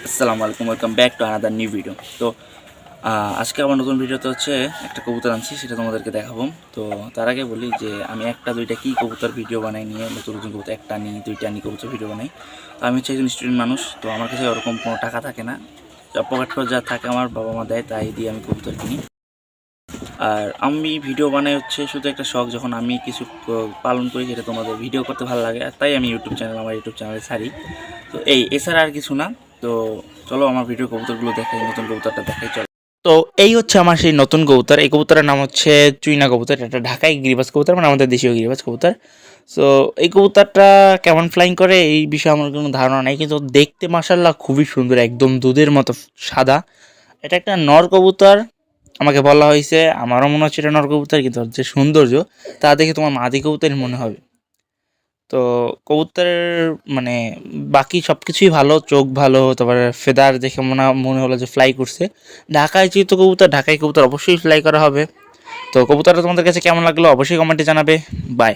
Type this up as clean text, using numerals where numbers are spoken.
আসসালামু আলাইকুম, welcome back to another new video. তো আজকে আমার নতুন ভিডিওতে হচ্ছে একটা কবুতর আনছি, সেটা তোমাদেরকে দেখাবো। তো তার আগে বলি যে আমি একটা দুইটা কি কবুতর ভিডিও বানাই নিয়ে, নতুন নতুন কবুতর একটা নিই দুইটা নিই কবুতর ভিডিও বানাই। তো আমি হচ্ছে একজন স্টুডেন্ট মানুষ, তো আমার কাছে ওরকম কোনো টাকা থাকে না, পকেট খরচ যা থাকে আমার বাবা মা দেয়, তাই দিয়ে আমি কবুতর কিনি। আর আমি ভিডিও বানাই হচ্ছে শুধু একটা শখ, যখন আমি কিছু পালন করি যেটা তোমাদের ভিডিও করতে ভালো লাগে, আর তাই আমি আমার ইউটিউব চ্যানেলে ছাড়ি। তো এছাড়া আর কিছু না। তো চলো আমার ভিডিও কবুতরগুলো দেখাই, নতুন কবুতরটা দেখাই চলো। তো এই হচ্ছে আমার সেই নতুন কবুতর। এই কবুতরের নাম হচ্ছে চুইনা কবুতর। এটা ঢাকাই গিরিবাজ কবুতর, মানে আমাদের দেশীয় গিরিবাজ কবুতর। সো এই কবুতরটা কেমন ফ্লাইং করে এই বিষয়ে আমার কোনো ধারণা নেই, কিন্তু দেখতে মাশাআল্লাহ খুবই সুন্দর, একদম দুধের মতো সাদা। এটা একটা নর কবুতর আমাকে বলা হয়েছে, আমারও মনে হচ্ছে এটা নর কবুতর, কিন্তু যে সৌন্দর্য তা দেখে তোমার মাদি কবুতরই মনে হবে। তো কবুতরের মানে বাকি সব কিছুই ভালো, চোখ ভালো, তারপরে ফেদার দেখে মনে হলো যে ফ্লাই করছে। ঢাকায় যেহেতু কবুতর, ঢাকায় কবুতর অবশ্যই ফ্লাই করা হবে। তো কবুতরটা তোমাদের কাছে কেমন লাগলো অবশ্যই কমেন্টে জানাবে। বাই।